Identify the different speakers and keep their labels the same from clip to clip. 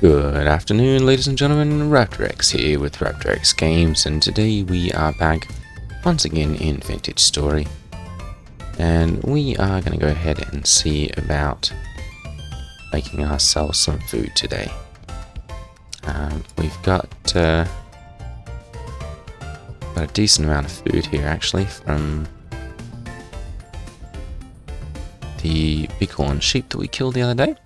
Speaker 1: Good afternoon, ladies and gentlemen. Raptor here with Raptor Games, and today we are back once again in Vintage Story, and we are going to go ahead and see about making ourselves some food today. We've got a decent amount of food here, actually, from the bighorn sheep that we killed the other day.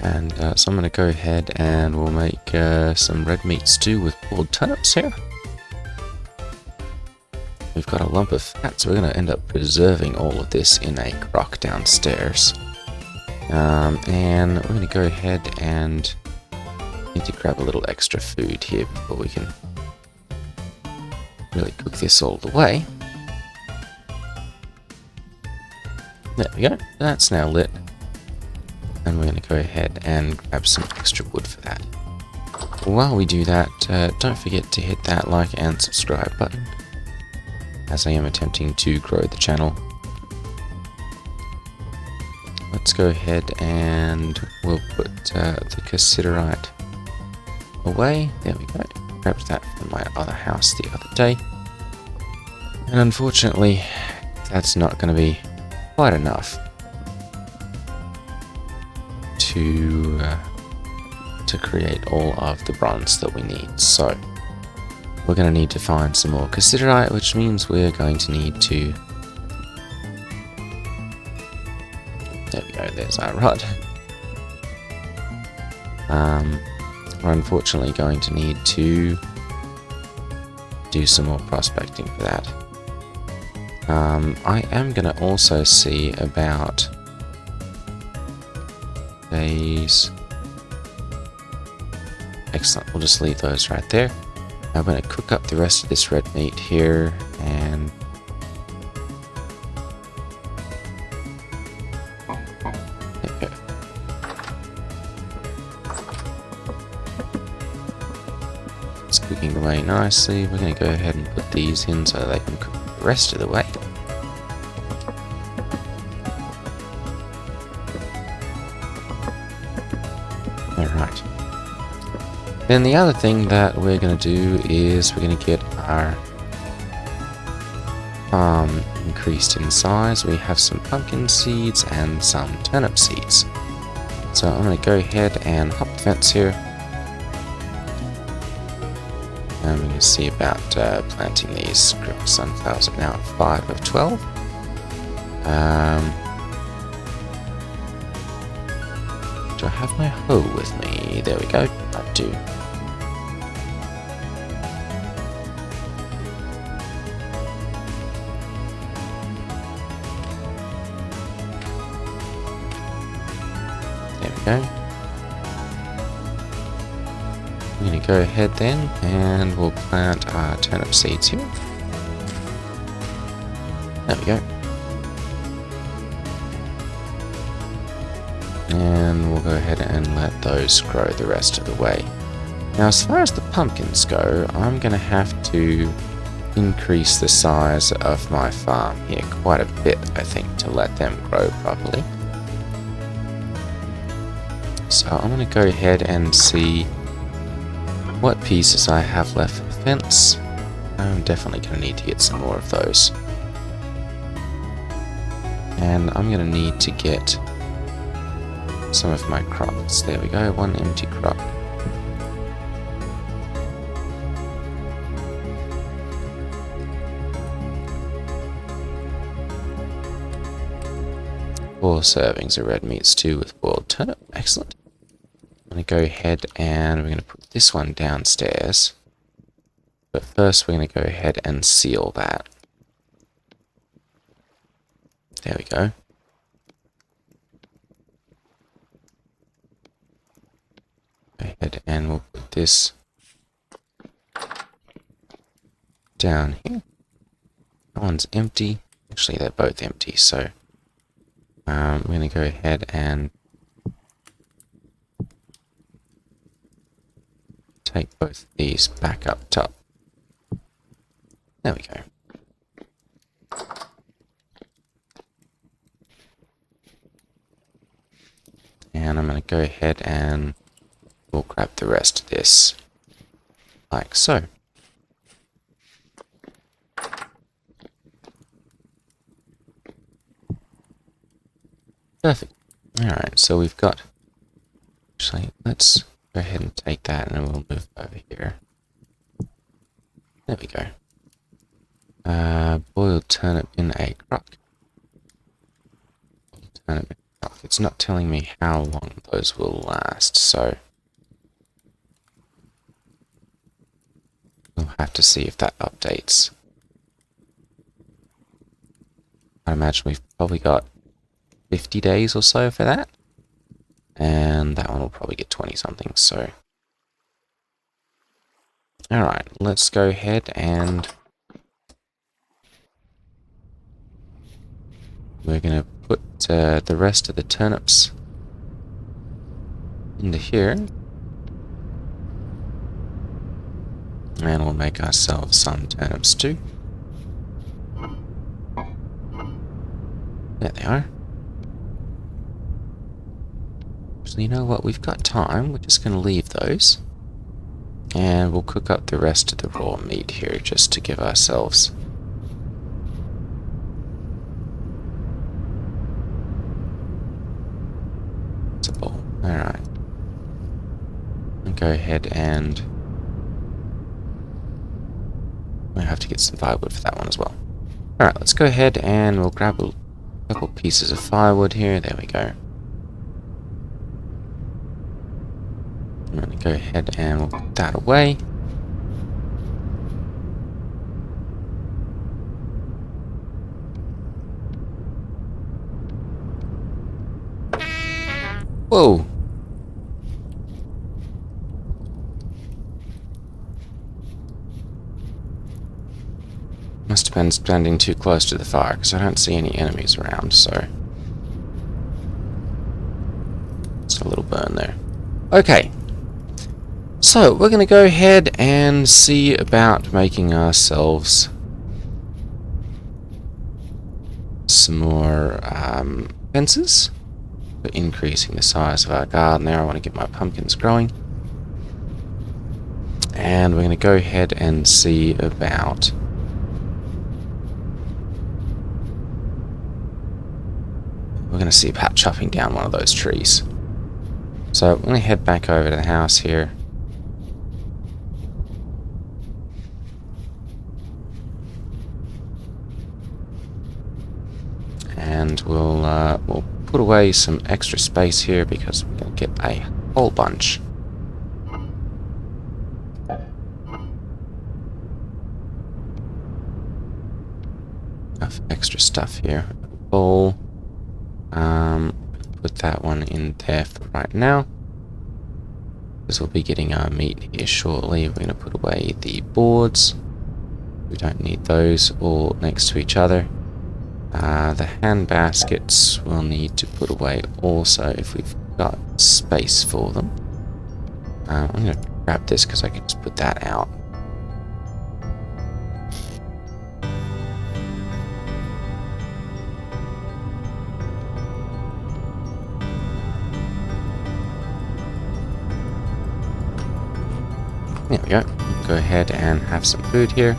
Speaker 1: And so I'm going to go ahead and we'll make some red meat stew with boiled turnips here. We've got a lump of fat, so we're going to end up preserving all of this in a crock downstairs. And we're going to go ahead and need to grab a little extra food here before we can really cook this all the way. There we go, that's now lit. And we're going to go ahead and grab some extra wood for that. While we do that, don't forget to hit that like and subscribe button, as I am attempting to grow the channel. Let's go ahead and we'll put the cassiterite away. There we go. Grabbed that from my other house the other day. And unfortunately, that's not going to be quite enough to create all of the bronze that we need. So we're going to need to find some more cassiterite, which means we're going to need to... There we go, there's our rod. We're unfortunately going to need to do some more prospecting for that. I am going to also see about these. Excellent, we'll just leave those right there. I'm going to cook up the rest of this red meat here, and there we go. It's cooking away nicely. We're going to go ahead and put these in so they can cook the rest of the way. Alright. Then the other thing that we're going to do is we're going to get our farm increased in size. We have some pumpkin seeds and some turnip seeds. So I'm going to go ahead and hop the fence here. And we're going to see about planting these sunflowers are now at 5 of 12. Do I have my hoe with me? There we go. I do. There we go. We're going to go ahead then and we'll plant our turnip seeds here. There we go. And we'll go ahead and let those grow the rest of the way. Now, as far as the pumpkins go, I'm going to have to increase the size of my farm here quite a bit, I think, to let them grow properly. So I'm going to go ahead and see what pieces I have left for the fence. I'm definitely going to need to get some more of those. And I'm going to need to get some of my crops. There we go, one empty crop. Four servings of red meat stew with boiled turnip. Excellent. I'm going to go ahead and we're going to put this one downstairs. But first we're going to go ahead and seal that. There we go. Go ahead and we'll put this down here. That one's empty. Actually, they're both empty, so we're going to go ahead and take both of these back up top. There we go. And I'm going to go ahead and we'll grab the rest of this, like so. Perfect. Alright, so we've got... Actually, let's go ahead and take that and we'll move over here. There we go. Boiled turnip in a crock. Boiled turnip in a crock. It's not telling me how long those will last, so... we'll have to see if that updates. I imagine we've probably got 50 days or so for that. And that one will probably get 20 something, so... Alright, let's go ahead and... we're going to put the rest of the turnips into here. And we'll make ourselves some turnips too. There they are. So you know what, we've got time. We're just going to leave those. And we'll cook up the rest of the raw meat here just to give ourselves... it's a bowl. Alright. Go ahead and... we'll have to get some firewood for that one as well. Alright, let's go ahead and we'll grab a couple pieces of firewood here. There we go. I'm going to go ahead and we'll put that away. Whoa! Must have been standing too close to the fire because I don't see any enemies around, so... it's a little burn there. Okay. So, we're going to go ahead and see about making ourselves some more fences for increasing the size of our garden there. I want to get my pumpkins growing. And we're going to go ahead and see about chopping down one of those trees. So I'm going to head back over to the house here. And we'll put away some extra space here because we're going to get a whole bunch of extra stuff here. Bowl. Put that one in there for right now, because we'll be getting our meat here shortly. We're going to put away the boards. We don't need those all next to each other. The hand baskets we'll need to put away also if we've got space for them. I'm going to grab this because I can just put that out. There we go. Go ahead and have some food here.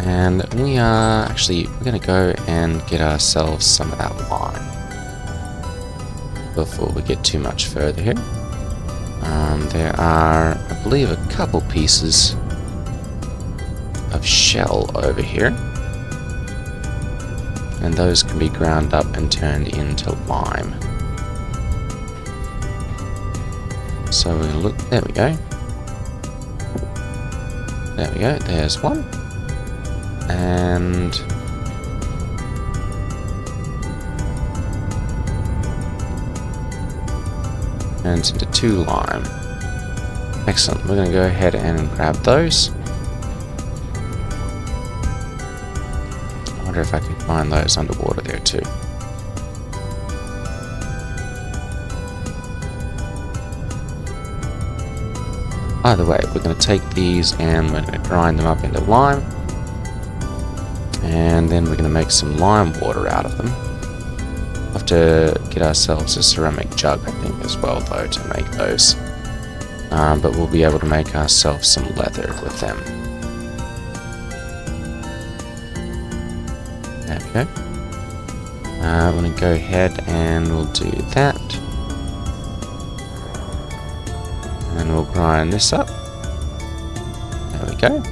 Speaker 1: And we are actually going to go and get ourselves some of that lime before we get too much further here. There are, I believe, a couple pieces of shell over here. And those can be ground up and turned into lime. So we're gonna look, there we go. There we go, there's one. And turns into 2 lime. Excellent, we're gonna go ahead and grab those. I wonder if I can find those underwater there too. Either way, we're going to take these and we're going to grind them up into lime. And then we're going to make some lime water out of them. We'll have to get ourselves a ceramic jug, I think, as well, though, to make those. But we'll be able to make ourselves some leather with them. Okay. I'm going to go ahead and we'll do that. And we'll grind this up. There we go.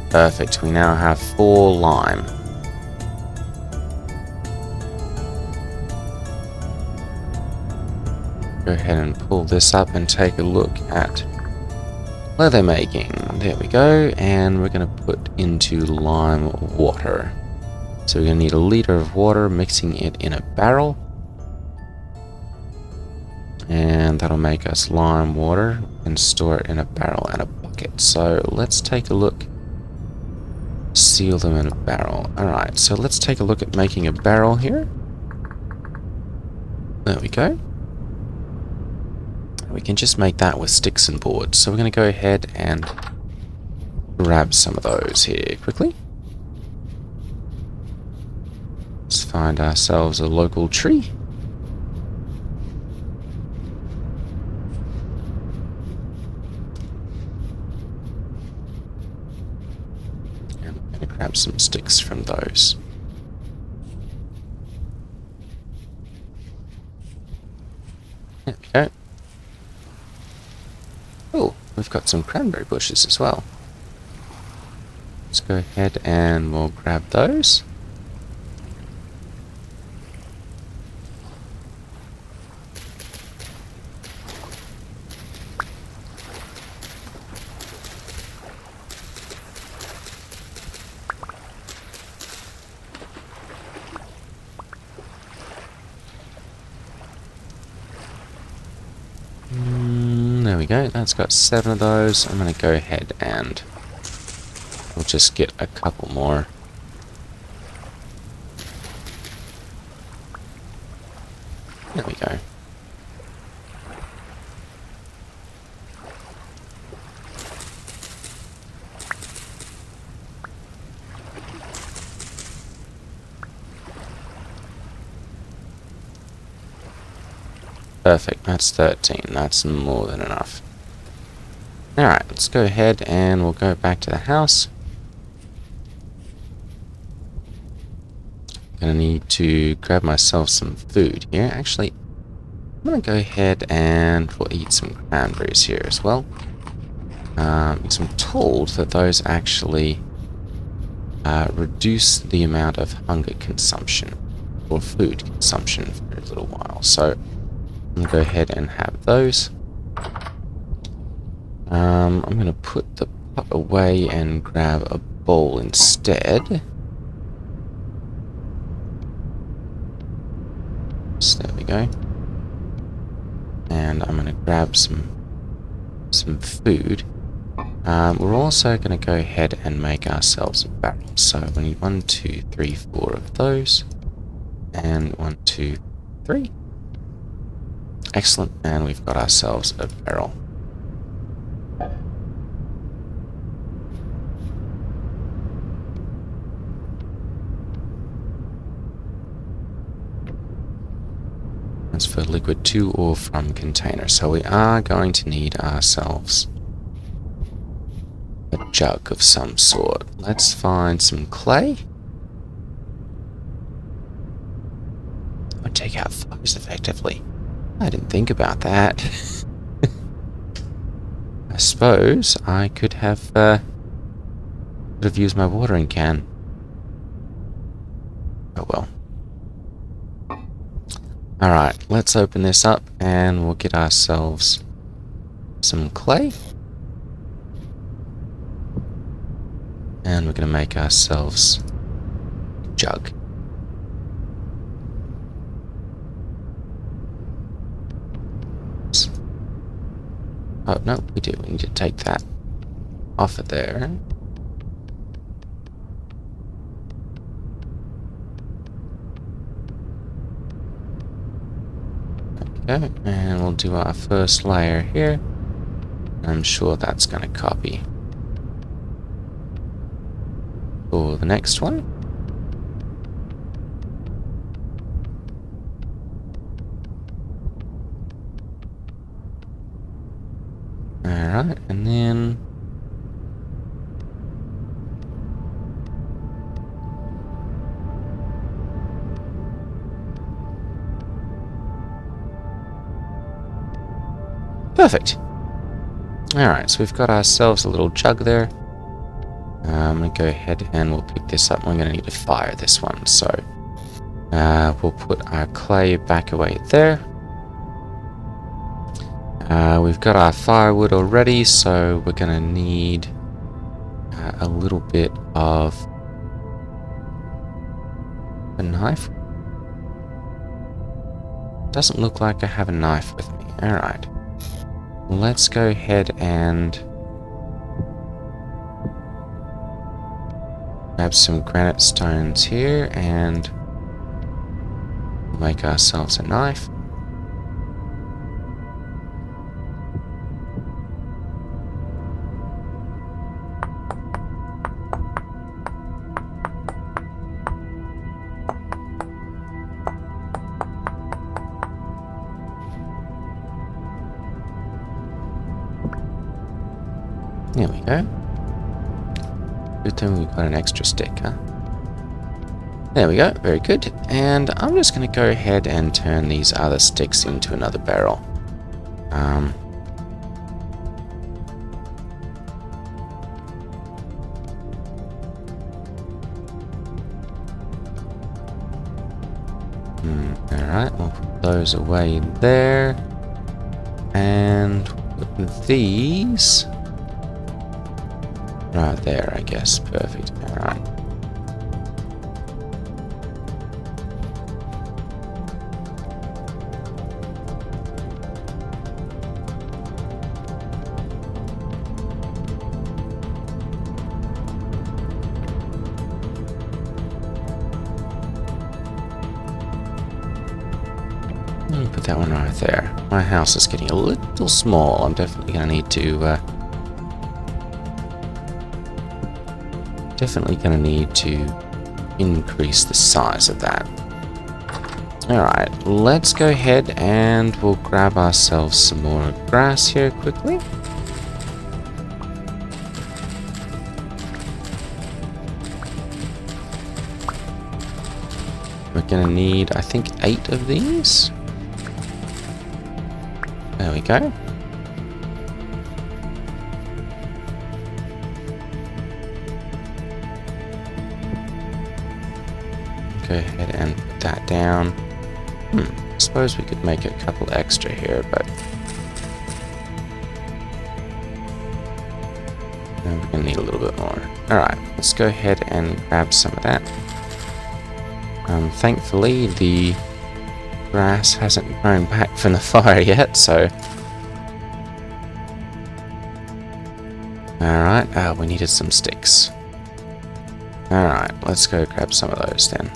Speaker 1: Perfect. We now have 4 lime. Go ahead and pull this up and take a look at leather making. There we go. And we're going to put into lime water. So we're going to need 1 liter of water, mixing it in a barrel. And that'll make us lime water and store it in a barrel and a bucket. So let's take a look. Seal them in a barrel. Alright, so let's take a look at making a barrel here. There we go. We can just make that with sticks and boards. So we're going to go ahead and grab some of those here quickly. Let's find ourselves a local tree. And I'm going to grab some sticks from those. There we go. Oh, we've got some cranberry bushes as well. Let's go ahead and we'll grab those. There we go, that's got 7 of those. I'm going to go ahead and we'll just get a couple more. There we go. Perfect, that's 13. That's more than enough. Alright, let's go ahead and we'll go back to the house. Gonna need to grab myself some food here. Actually, I'm gonna go ahead and we'll eat some cranberries here as well. Because I'm told that those actually reduce the amount of hunger consumption or food consumption for a little while. So I'm going to go ahead and have those. I'm going to put the pot away and grab a bowl instead. So there we go. And I'm going to grab some food. We're also going to go ahead and make ourselves a barrel. So we need 1, 2, 3, 4 of those. And 1, 2, 3. Excellent, and we've got ourselves a barrel. That's for liquid to or from container. So we are going to need ourselves a jug of some sort. Let's find some clay. I'll take out fires effectively. I didn't think about that. I suppose I could have used my watering can. Oh well. Alright, let's open this up and we'll get ourselves some clay. And we're going to make ourselves a jug. Oh, no, we do. We need to take that off of there. go. And we'll do our first layer here. I'm sure that's going to copy for the next one. Alright, and then perfect. Alright, so we've got ourselves a little jug there. I'm going to go ahead and we'll pick this up. We're going to need to fire this one. So we'll put our clay back away there. We've got our firewood already, so we're going to need a little bit of a knife. Doesn't look like I have a knife with me. Alright. Let's go ahead and grab some granite stones here and make ourselves a knife. There we go. Good thing we've got an extra stick, huh? There we go, very good. And I'm just going to go ahead and turn these other sticks into another barrel. Alright, we'll put those away there. And put these right there, I guess. Perfect. Alright. Put that one right there. My house is getting a little small. I'm definitely going to need to increase the size of that. Alright, let's go ahead and we'll grab ourselves some more grass here quickly. We're going to need, I think, 8 of these. There we go. Go ahead and put that down. I suppose we could make a couple extra here, but we're going to need a little bit more. Alright, let's go ahead and grab some of that. Thankfully, the grass hasn't grown back from the fire yet, so... Alright, we needed some sticks. Alright, let's go grab some of those then.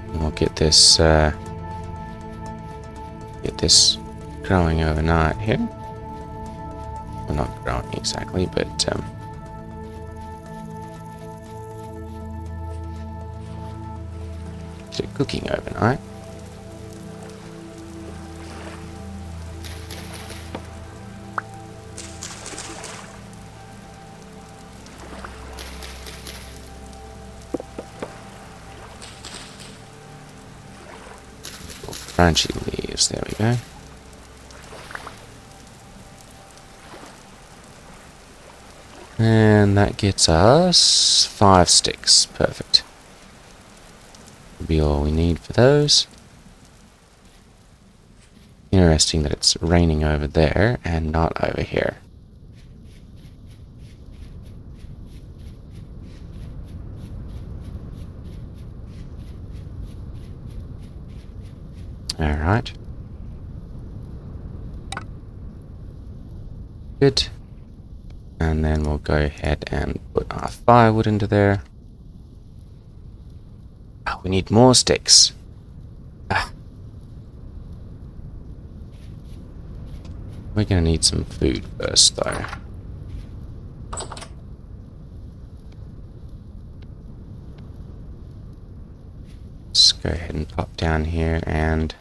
Speaker 1: And we'll get this growing overnight here. Well, not growing exactly, but cooking overnight. Branchy leaves, there we go. And that gets us 5 sticks. Perfect. Be all we need for those. Interesting that it's raining over there and not over here. Alright. Good. And then we'll go ahead and put our firewood into there. we need more sticks. Ah. We're gonna need some food first, though. Let's go ahead and pop down here and...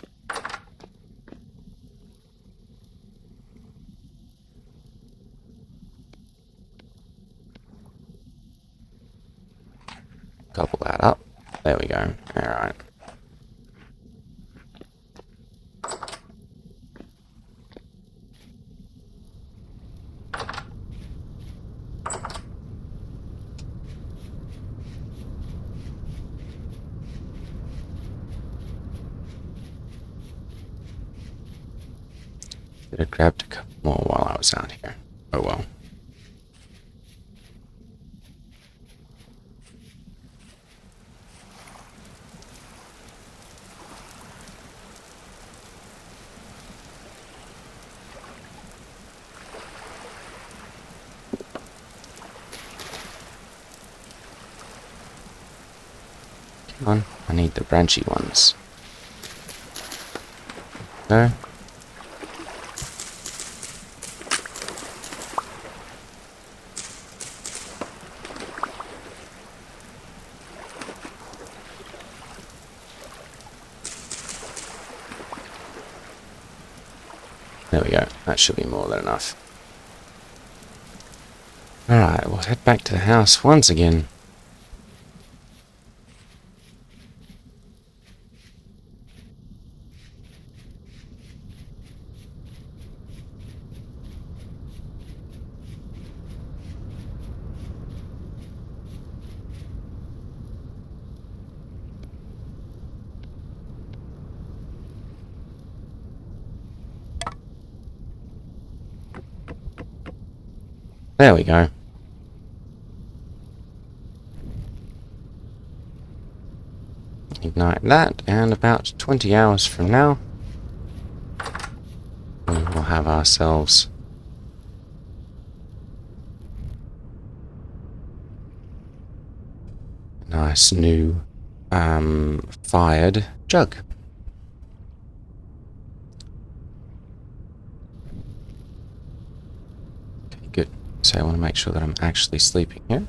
Speaker 1: gobble that up. There we go. Alright. Could have grabbed a couple more while I was out here. Oh well. Come on, I need the branchy ones. No. There we go. That should be more than enough. Alright, we'll head back to the house once again. There we go. Ignite that, and about 20 hours from now, we will have ourselves a nice new fired jug. Okay, good. So I want to make sure that I'm actually sleeping here.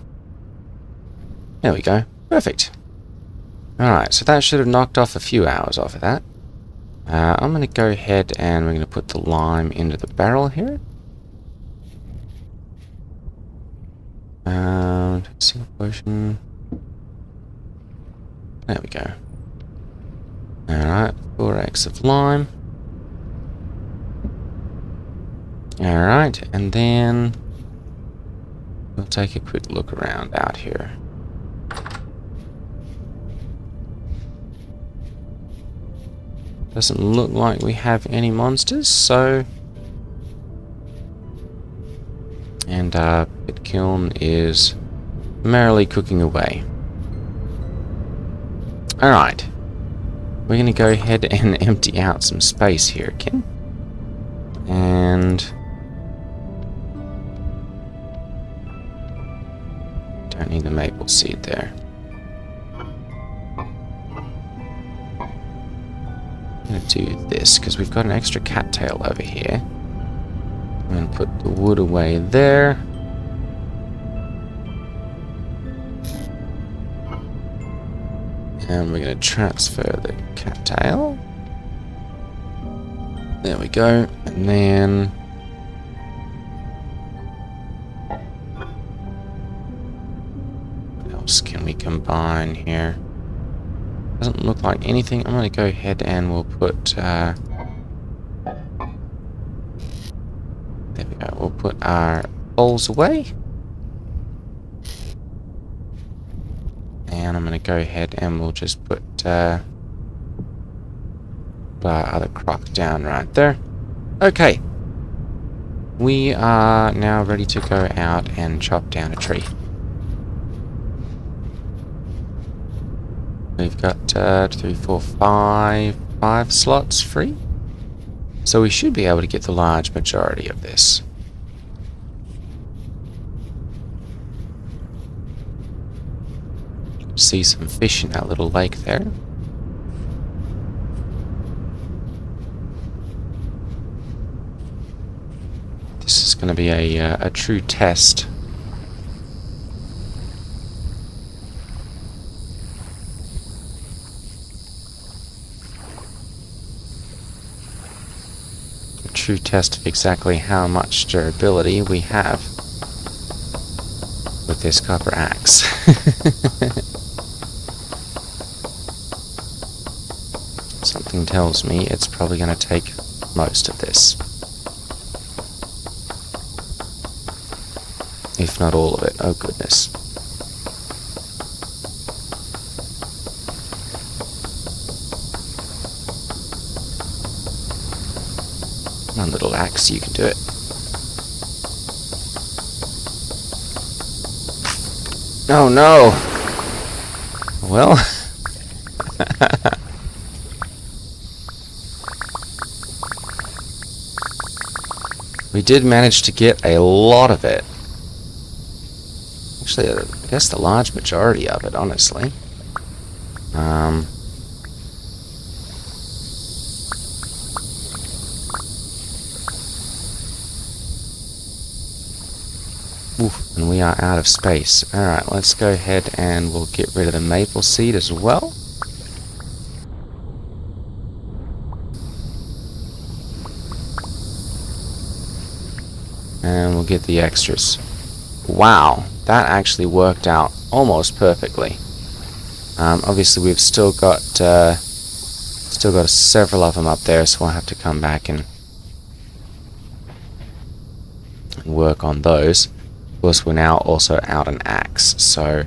Speaker 1: There we go. Perfect. Alright, so that should have knocked off a few hours off of that. I'm going to go ahead and we're going to put the lime into the barrel here. Single potion. There we go. Alright, 4 eggs of lime. Alright, and then we'll take a quick look around out here. Doesn't look like we have any monsters, so... And pit kiln is merrily cooking away. Alright. We're going to go ahead and empty out some space here again. And... don't need the maple seed there. I'm going to do this because we've got an extra cattail over here. I'm going to put the wood away there. And we're going to transfer the cattail. There we go. And then... what else can we combine here? Doesn't look like anything. I'm going to go ahead and we'll put... there we go. We'll put our bowls away. And I'm going to go ahead and we'll just put our other crock down right there. Okay. We are now ready to go out and chop down a tree. We've got 3, 4, 5 slots free. So we should be able to get the large majority of this. see some fish in that little lake there. This is going to be a true test. A true test of exactly how much durability we have with this copper axe. Something tells me it's probably going to take most of this. If not all of it. Oh goodness. One little axe, you can do it. Oh no! Well... we did manage to get a lot of it. Actually, I guess the large majority of it, honestly. Oof, and we are out of space. Alright, let's go ahead and we'll get rid of the maple seed as well. And we'll get the extras. Wow, that actually worked out almost perfectly. Obviously, we've still got several of them up there, so we'll have to come back and work on those. Of course, we're now also out an axe, so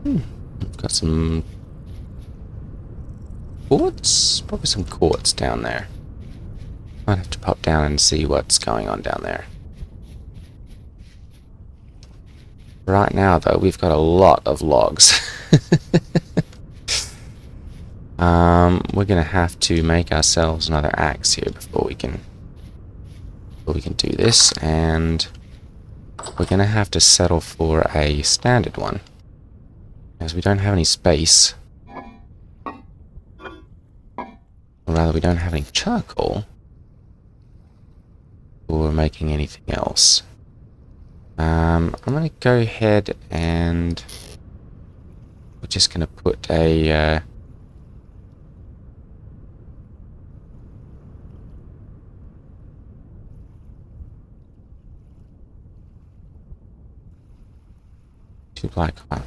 Speaker 1: we've got some quartz, probably some quartz down there. Might have to pop down and see what's going on down there. Right now, though, we've got a lot of logs. We're gonna have to make ourselves another axe here before we can do this, and we're gonna have to settle for a standard one, as we don't have any space. Or rather, we don't have any charcoal for making anything else. I'm going to go ahead and we're just going to put a two black log.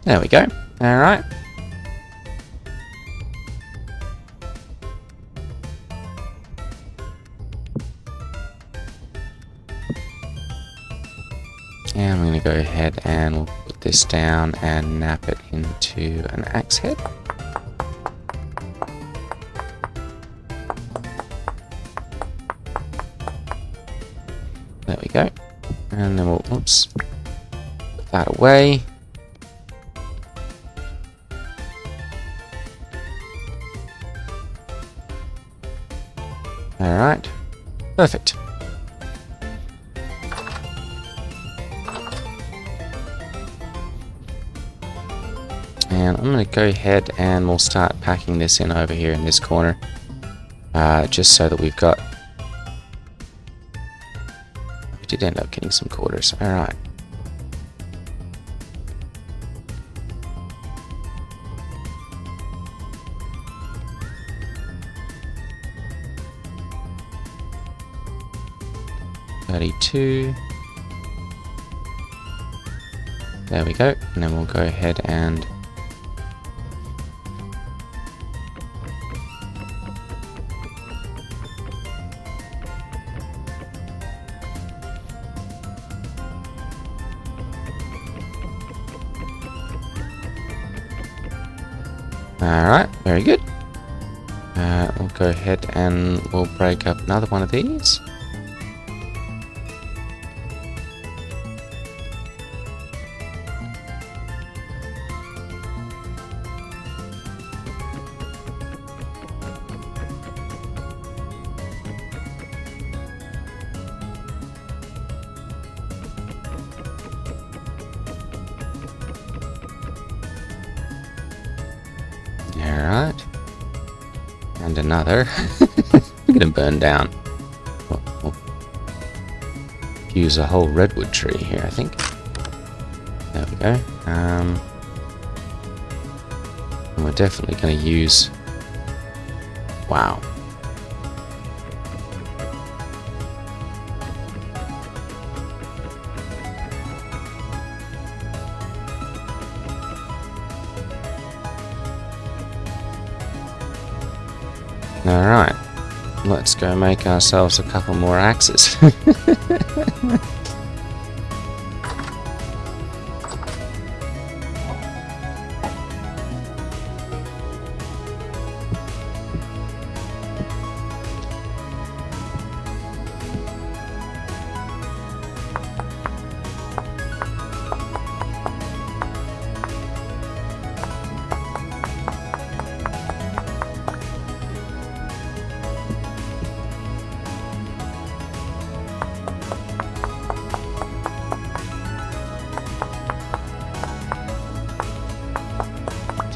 Speaker 1: There we go. Alright. And I'm going to go ahead and we'll put this down and nap it into an axe head. There we go. And then we'll, oops, put that away. Alright, perfect. And I'm going to go ahead and we'll start packing this in over here in this corner. Just so that we've got... we did end up getting some quarters. Alright. There we go, and then we'll go ahead and alright, very good. We'll go ahead and we'll break up another one of these. Alright. And another. We're gonna burn down. We'll use a whole redwood tree here, I think. There we go. And we're definitely gonna use... Wow. Alright, let's go make ourselves a couple more axes.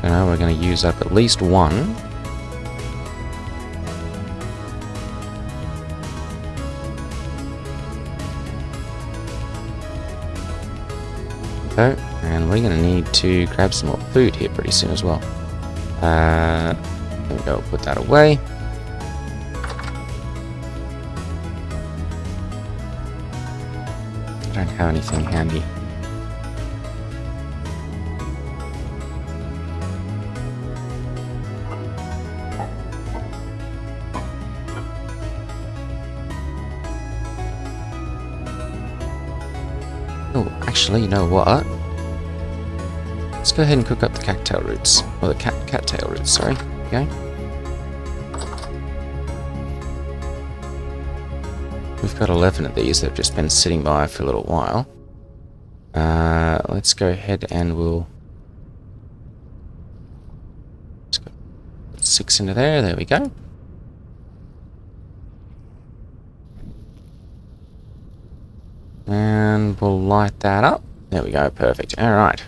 Speaker 1: So now we're going to use up at least one. Okay, and we're going to need to grab some more food here pretty soon as well. There we go, put that away. I don't have anything handy. Oh, actually, you know what? Let's go ahead and cook up the cattail roots. Or the cattail roots, sorry. Okay. We've got 11 of these that have just been sitting by for a little while. Let's go ahead and we'll... Let's go 6 into there. There we go. And we'll light that up. There we go, perfect. Alright.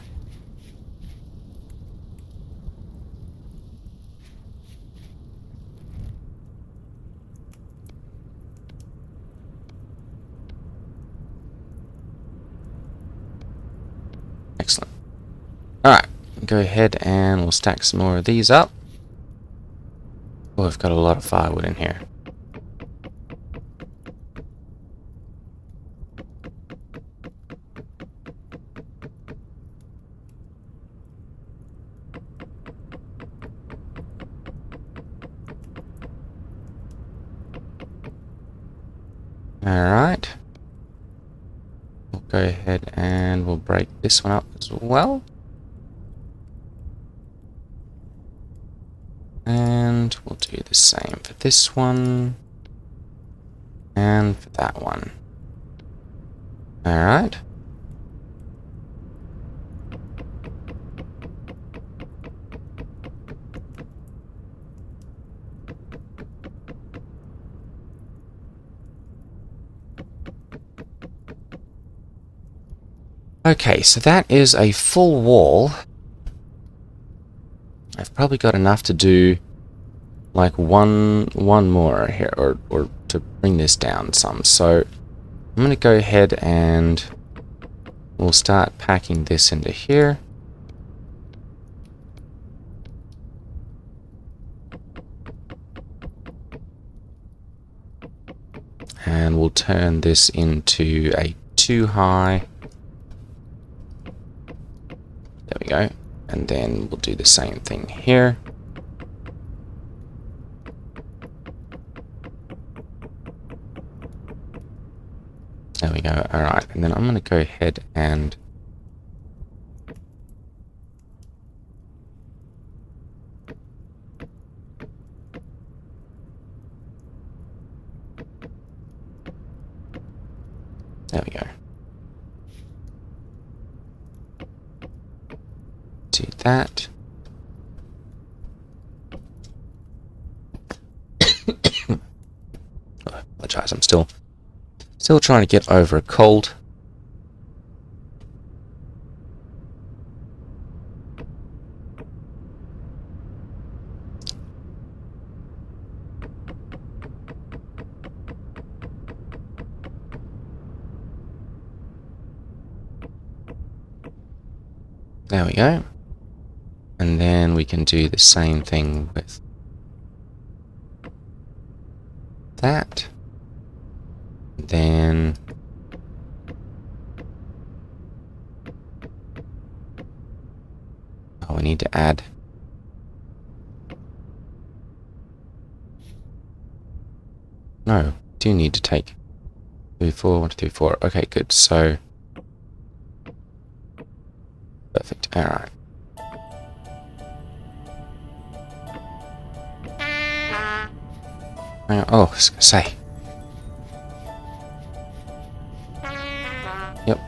Speaker 1: Excellent. Alright, go ahead and we'll stack some more of these up. Oh, I've got a lot of firewood in here. Alright. We'll go ahead and we'll break this one up as well. And we'll do the same for this one. And for that one. Alright. Okay, so that is a full wall. I've probably got enough to do like one more here, or to bring this down some. So I'm going to go ahead and we'll start packing this into here. And we'll turn this into a 2 high. There we go. And then we'll do the same thing here. There we go. Alright, and then I'm going to go ahead and there we go. Do that. I apologize, I'm still trying to get over a cold. There we go. And then we can do the same thing with that. Then oh, we need to add no, do need to take 2, 4, 1, 2, 4. Okay, good. So perfect. Alright. Oh, I was gonna say. Yep.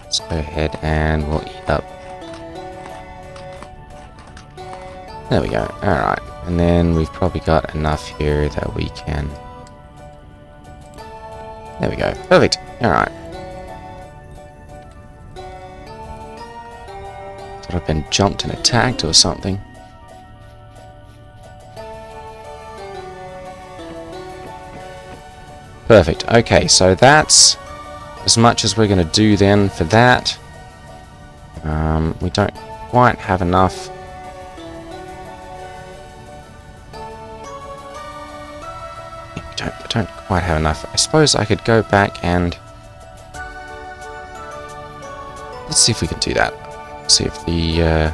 Speaker 1: Let's go ahead and we'll eat up. There we go. Alright. And then we've probably got enough here that we can... There we go. Perfect. Alright. Thought I've been jumped and attacked or something. Perfect. Okay, so that's as much as we're going to do then for that. We don't quite have enough. We don't quite have enough. I suppose I could go back and... Let's see if we can do that. See if the...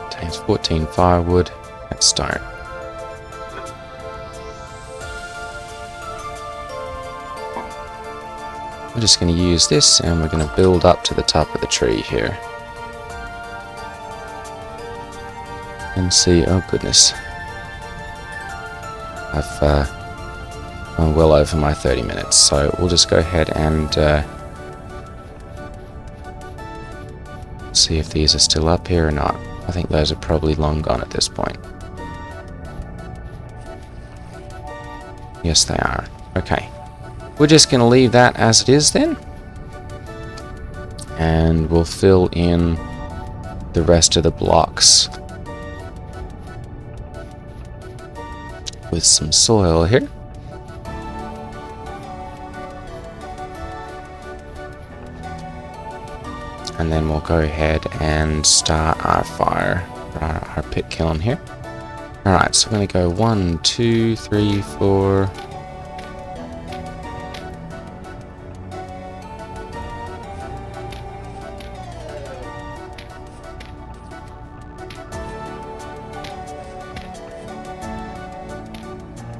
Speaker 1: Contains 14 firewood. Let's start. We're just going to use this and we're going to build up to the top of the tree here. And see, oh goodness. I've gone well over my 30 minutes, so we'll just go ahead and see if these are still up here or not. I think those are probably long gone at this point. Yes, they are. Okay. We're just going to leave that as it is then. And we'll fill in the rest of the blocks with some soil here. And then we'll go ahead and start our fire, our pit kiln here. Alright, so we're going to go 1, 2, 3, 4.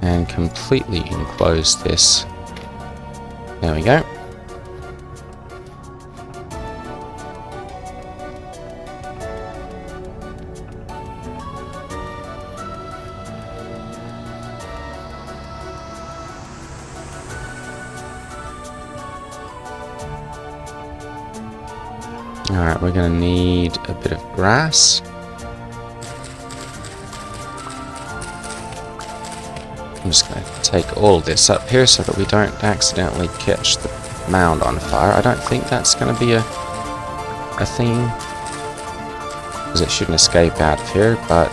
Speaker 1: And completely enclose this. There we go. Alright, we're going to need a bit of grass. I'm just going to take all of this up here so that we don't accidentally catch the mound on fire. I don't think that's going to be a thing, because it shouldn't escape out of here, but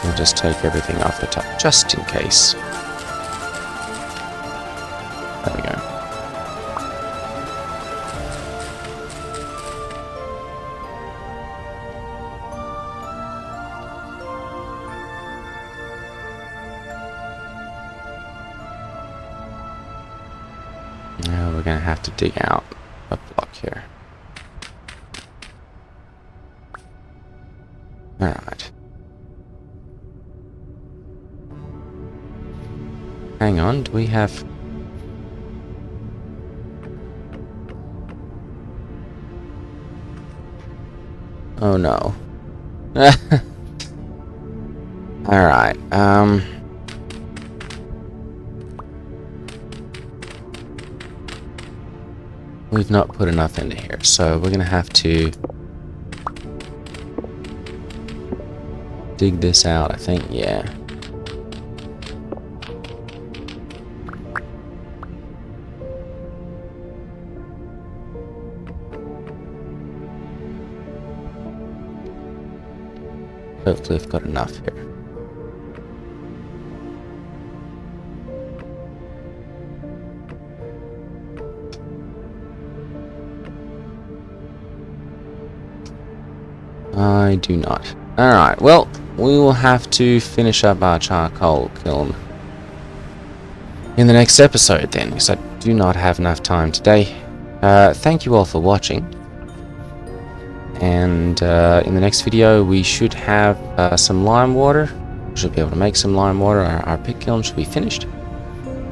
Speaker 1: we'll just take everything off the top just in case. There we go. Now we're going to have to dig out a block here. Alright. Hang on, do we have... Oh no. Alright, we've not put enough into here, so we're gonna have to dig this out, I think, yeah. Hopefully I've got enough here. I do not. Alright, well, we will have to finish up our charcoal kiln in the next episode then, because I do not have enough time today. Thank you all for watching. And in the next video we should have some lime water. We should be able to make some lime water. Our pit kiln should be finished.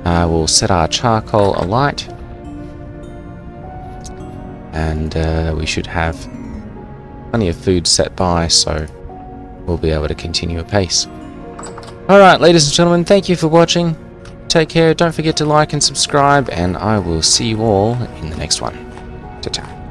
Speaker 1: We'll set our charcoal alight. And we should have plenty of food set by, so we'll be able to continue apace. Alright, ladies and gentlemen, thank you for watching. Take care, don't forget to like and subscribe, and I will see you all in the next one. Ta-ta.